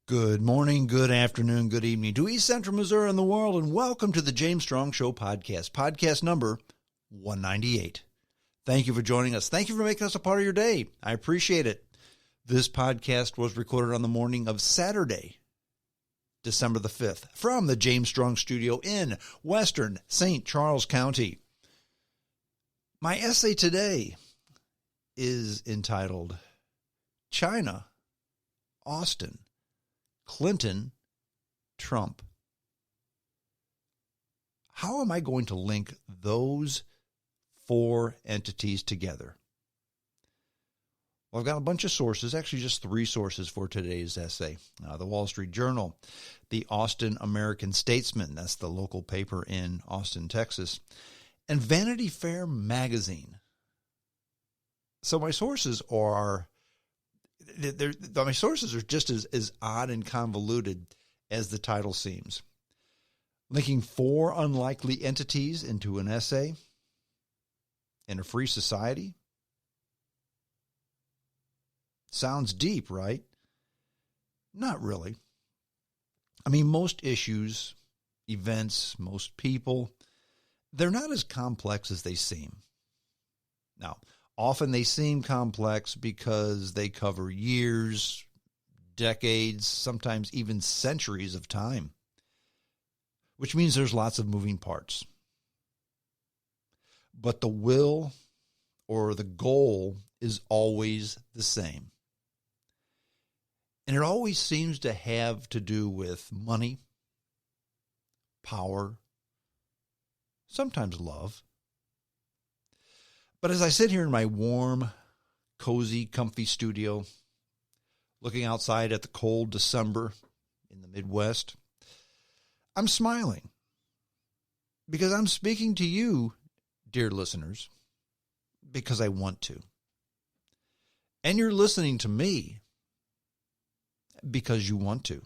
Good morning, good afternoon, good evening to East Central Missouri and the world, and welcome to the James Strong Show podcast, podcast number 198. Thank you for joining us. Thank you for making us a part of your day. I appreciate it. This podcast was recorded on the morning of Saturday, December the 5th, from the James Strong Studio in western St. Charles County. My essay today is entitled, China, Austin, Clinton, Trump. How am I going to link those four entities together? Well, I've got a bunch of sources, actually just three sources for today's essay. The Wall Street Journal, the Austin American-Statesman, that's the local paper in Austin, Texas, and Vanity Fair magazine. So my sources are just as odd and convoluted as the title seems. Linking four unlikely entities into an essay in a free society? Sounds deep, right? Not really. I mean, most issues, events, most people, they're not as complex as they seem. Now, often they seem complex because they cover years, decades, sometimes even centuries of time, which means there's lots of moving parts. But the will or the goal is always the same. And it always seems to have to do with money, power, sometimes love. But as I sit here in my warm, cozy, comfy studio, looking outside at the cold December in the Midwest, I'm smiling because I'm speaking to you, dear listeners, because I want to. And you're listening to me because you want to.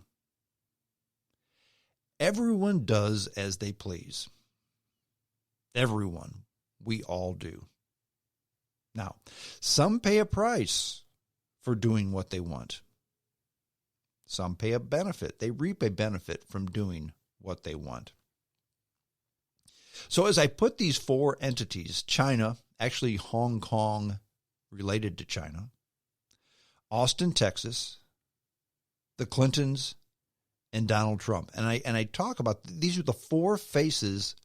Everyone does as they please. Everyone. We all do. Now, some pay a price for doing what they want. Some pay a benefit. They reap a benefit from doing what they want. So as I put these four entities, China, actually Hong Kong related to China, Austin, Texas, the Clintons, and Donald Trump, and I talk about these are the four faces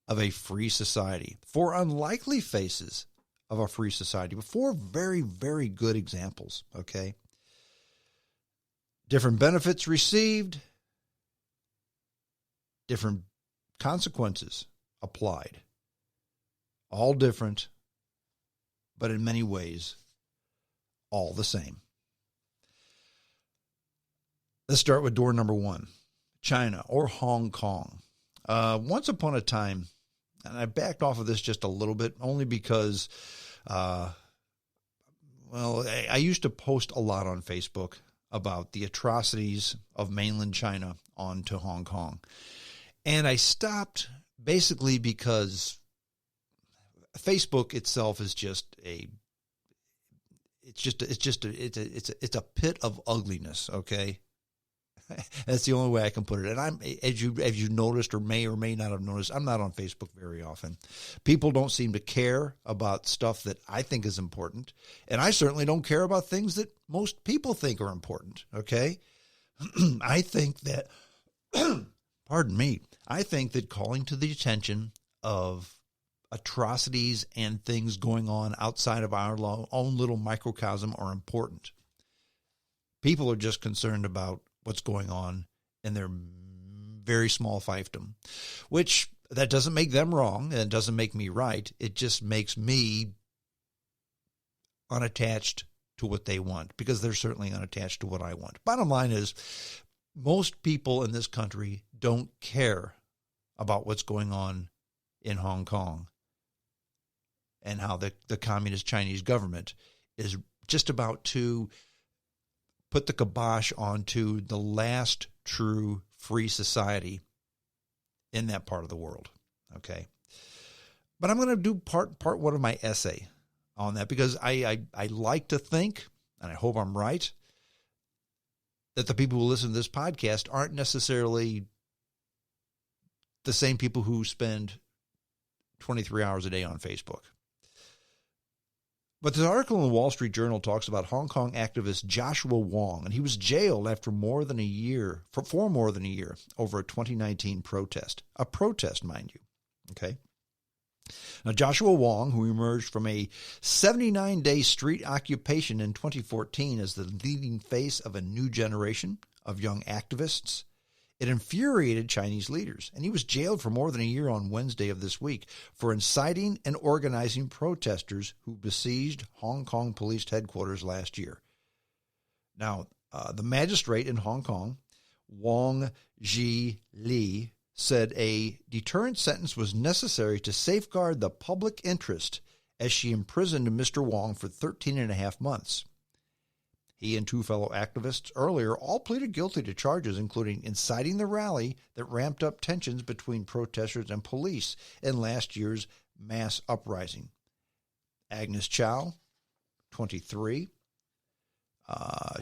of a free society, four unlikely faces of a free society, but four very, very good examples, okay? Different benefits received, different consequences applied. All different, but in many ways, all the same. Let's start with door number one, China or Hong Kong. Once upon a time, and I backed off of this just a little bit, only because, I used to post a lot on Facebook about the atrocities of mainland China onto Hong Kong. And I stopped basically because Facebook itself is it's a pit of ugliness, okay? That's the only way I can put it. And I'm, as you noticed or may not have noticed, I'm not on Facebook very often. People don't seem to care about stuff that I think is important. And I certainly don't care about things that most people think are important. Okay. I think that, I think that calling to the attention of atrocities and things going on outside of our own little microcosm are important. People are just concerned about what's going on in their very small fiefdom, which that doesn't make them wrong and it doesn't make me right. It just makes me unattached to what they want because they're certainly unattached to what I want. Bottom line is most people in this country don't care about what's going on in Hong Kong and how the communist Chinese government is just about to put the kibosh onto the last true free society in that part of the world, okay? But I'm going to do part one of my essay on that because I like to think, and I hope I'm right, that the people who listen to this podcast aren't necessarily the same people who spend 23 hours a day on Facebook. But this article in the Wall Street Journal talks about Hong Kong activist Joshua Wong, and he was jailed for more than a year over a 2019 protest. A protest, mind you. Okay. Now, Joshua Wong, who emerged from a 79-day street occupation in 2014 as the leading face of a new generation of young activists, it infuriated Chinese leaders, and he was jailed for more than a year on Wednesday of this week for inciting and organizing protesters who besieged Hong Kong police headquarters last year. Now, the magistrate in Hong Kong, Wong Li, said a deterrent sentence was necessary to safeguard the public interest as she imprisoned Mr. Wong for 13 and a half months. He and two fellow activists earlier all pleaded guilty to charges including inciting the rally that ramped up tensions between protesters and police in last year's mass uprising. Agnes Chow, 23,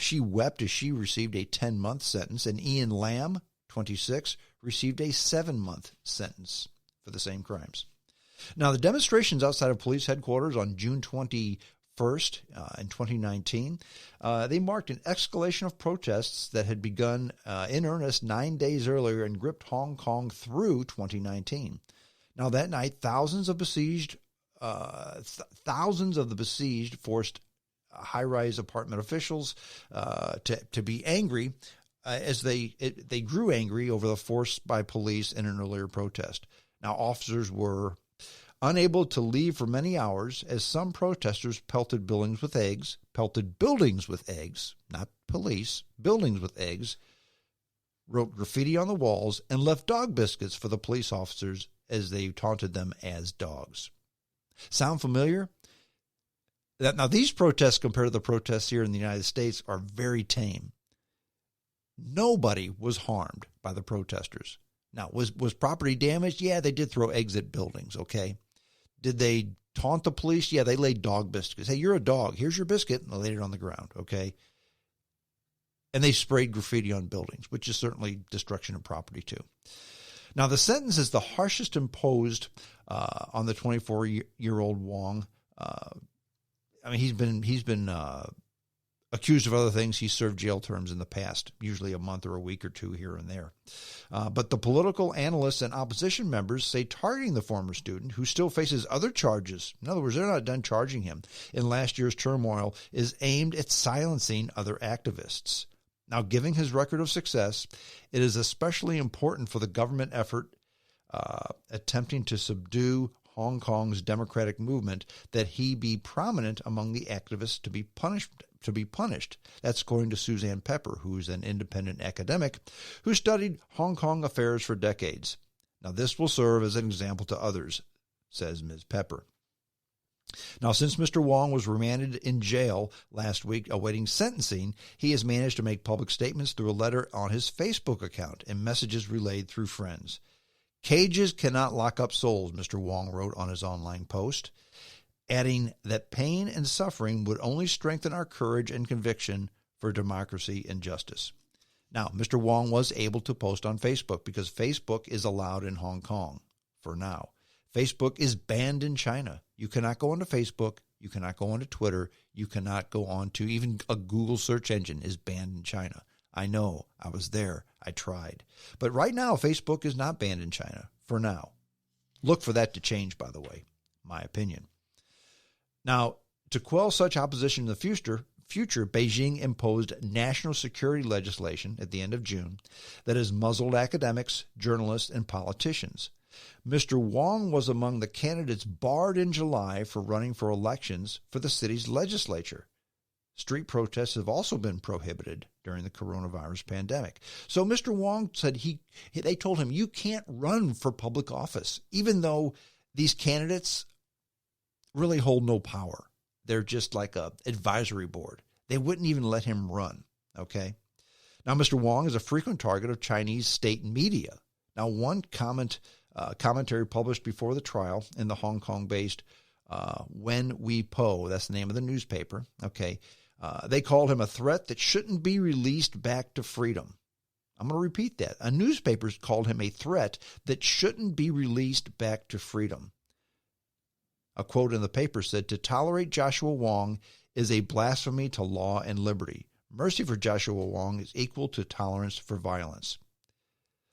she wept as she received a 10-month sentence, and Ian Lam, 26, received a 7-month sentence for the same crimes. Now, the demonstrations outside of police headquarters on June 21st in 2019, they marked an escalation of protests that had begun in earnest 9 days earlier and gripped Hong Kong through 2019. Now, that night, thousands of the besieged forced high-rise apartment officials to be angry as they grew angry over the force by police in an earlier protest. Now, officers were unable to leave for many hours as some protesters pelted buildings with eggs, not police, buildings with eggs, wrote graffiti on the walls, and left dog biscuits for the police officers as they taunted them as dogs. Sound familiar? Now, these protests compared to the protests here in the United States are very tame. Nobody was harmed by the protesters. Now, was property damaged? Yeah, they did throw eggs at buildings, okay? Did they taunt the police? Yeah, they laid dog biscuits. Hey, you're a dog. Here's your biscuit. And they laid it on the ground, okay? And they sprayed graffiti on buildings, which is certainly destruction of property too. Now, the sentence is the harshest imposed on the 24-year-old Wong. He's been accused of other things. He served jail terms in the past, usually a month or a week or two here and there. But the political analysts and opposition members say targeting the former student, who still faces other charges, in other words, they're not done charging him, in last year's turmoil, is aimed at silencing other activists. Now, given his record of success, it is especially important for the government effort attempting to subdue Hong Kong's democratic movement that he be prominent among the activists to be punished. That's according to Suzanne Pepper, who's an independent academic who studied Hong Kong affairs for decades. Now, this will serve as an example to others, says Ms. Pepper. Now, since Mr. Wong was remanded in jail last week awaiting sentencing, he has managed to make public statements through a letter on his Facebook account and messages relayed through friends. Cages cannot lock up souls, Mr. Wong wrote on his online post, adding that pain and suffering would only strengthen our courage and conviction for democracy and justice. Now, Mr. Wong was able to post on Facebook because Facebook is allowed in Hong Kong for now. Facebook is banned in China. You cannot go onto Facebook. You cannot go onto Twitter. You cannot go on to even a Google search engine is banned in China. I know. I was there. I tried. But right now, Facebook is not banned in China for now. Look for that to change, by the way, my opinion. Now, to quell such opposition in the future, Beijing imposed national security legislation at the end of June that has muzzled academics, journalists, and politicians. Mr. Wong was among the candidates barred in July for running for elections for the city's legislature. Street protests have also been prohibited during the coronavirus pandemic. So Mr. Wong said they told him, you can't run for public office, even though these candidates really hold no power. They're just like a advisory board. They wouldn't even let him run, okay? Now, Mr. Wong is a frequent target of Chinese state media. Now, one commentary published before the trial in the Hong Kong-based Wen We Po, that's the name of the newspaper, okay, They called him a threat that shouldn't be released back to freedom. I'm going to repeat that. A newspaper called him a threat that shouldn't be released back to freedom. A quote in the paper said, "To tolerate Joshua Wong is a blasphemy to law and liberty. Mercy for Joshua Wong is equal to tolerance for violence."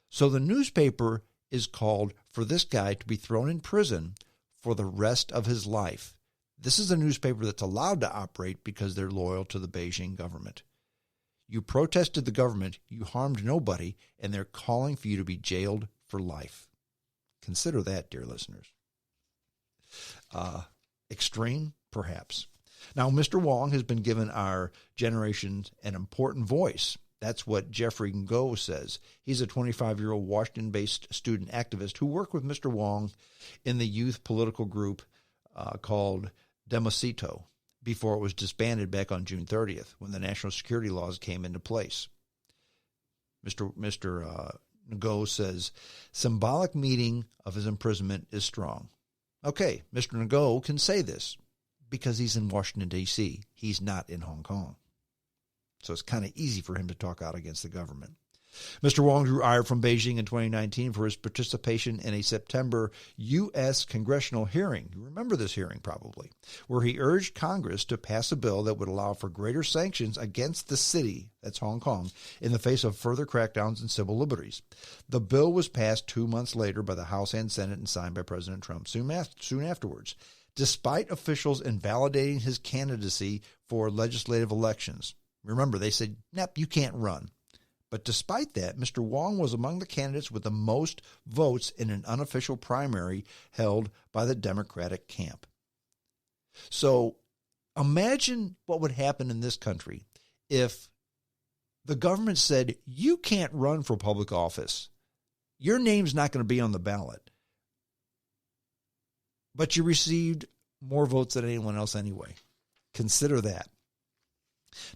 So the newspaper is called for this guy to be thrown in prison for the rest of his life. This is a newspaper that's allowed to operate because they're loyal to the Beijing government. You protested the government, you harmed nobody, and they're calling for you to be jailed for life. Consider that, dear listeners. Extreme, perhaps. Now, Mr. Wong has been given our generation an important voice. That's what Jeffrey Ngo says. He's a 25-year-old Washington-based student activist who worked with Mr. Wong in the youth political group called Democito before it was disbanded back on June 30th when the national security laws came into place. Mr. Ngo says, symbolic meaning of his imprisonment is strong. Okay, Mr. Ngo can say this because he's in Washington, D.C. He's not in Hong Kong. So it's kind of easy for him to talk out against the government. Mr. Wong drew ire from Beijing in 2019 for his participation in a September U.S. congressional hearing. You remember this hearing probably, where he urged Congress to pass a bill that would allow for greater sanctions against the city, that's Hong Kong, in the face of further crackdowns in civil liberties. The bill was passed 2 months later by the House and Senate and signed by President Trump soon afterwards, despite officials invalidating his candidacy for legislative elections. Remember, they said, nope, you can't run. But despite that, Mr. Wong was among the candidates with the most votes in an unofficial primary held by the Democratic camp. So imagine what would happen in this country if the government said, you can't run for public office. Your name's not going to be on the ballot. But you received more votes than anyone else anyway. Consider that.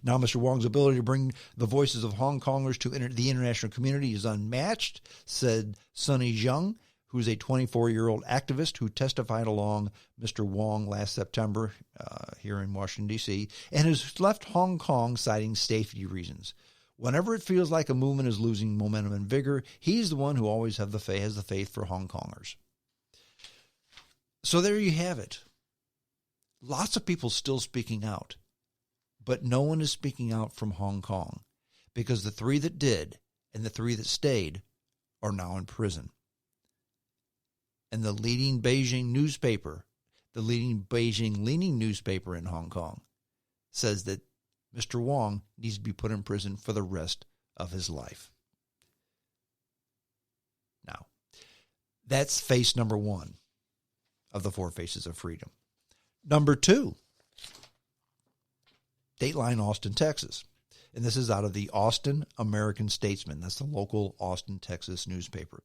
Now, Mr. Wong's ability to bring the voices of Hong Kongers to the international community is unmatched, said Sunny Zheng, who's a 24-year-old activist who testified along Mr. Wong last September here in Washington, D.C., and has left Hong Kong citing safety reasons. Whenever it feels like a movement is losing momentum and vigor, he's the one who always has the faith for Hong Kongers. So there you have it. Lots of people still speaking out. But no one is speaking out from Hong Kong because the three that did and the three that stayed are now in prison. And the leading Beijing leaning newspaper in Hong Kong says that Mr. Wong needs to be put in prison for the rest of his life. Now, that's face number one of the four faces of freedom. Number two, Dateline, Austin, Texas. And this is out of the Austin American Statesman. That's the local Austin, Texas newspaper.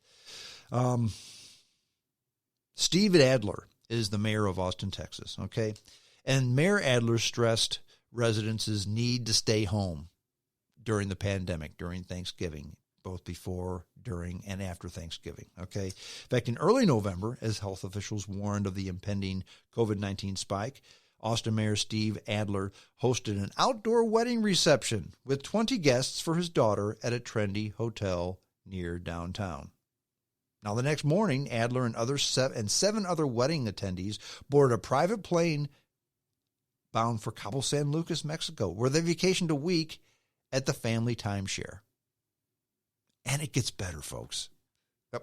Steve Adler is the mayor of Austin, Texas, okay? And Mayor Adler stressed residents' need to stay home during the pandemic, during Thanksgiving, both before, during, and after Thanksgiving, okay? In fact, in early November, as health officials warned of the impending COVID-19 spike, Austin Mayor Steve Adler hosted an outdoor wedding reception with 20 guests for his daughter at a trendy hotel near downtown. Now, the next morning, Adler and seven other wedding attendees boarded a private plane bound for Cabo San Lucas, Mexico, where they vacationed a week at the family timeshare. And it gets better, folks.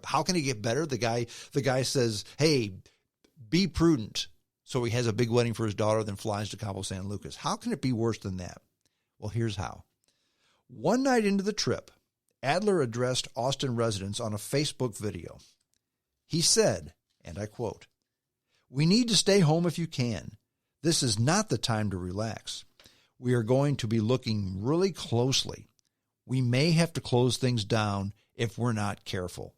How can it get better? The guy says, hey, be prudent. So he has a big wedding for his daughter, then flies to Cabo San Lucas. How can it be worse than that? Well, here's how. One night into the trip, Adler addressed Austin residents on a Facebook video. He said, and I quote, "We need to stay home if you can. This is not the time to relax. We are going to be looking really closely. We may have to close things down if we're not careful."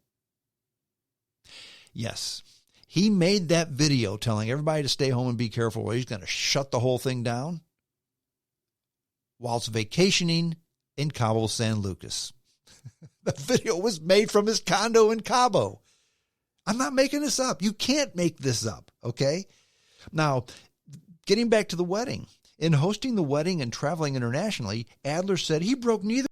Yes. He made that video telling everybody to stay home and be careful while he's going to shut the whole thing down whilst vacationing in Cabo San Lucas. The video was made from his condo in Cabo. I'm not making this up. You can't make this up, okay? Now, getting back to the wedding, In hosting the wedding and traveling internationally, Adler said he broke neither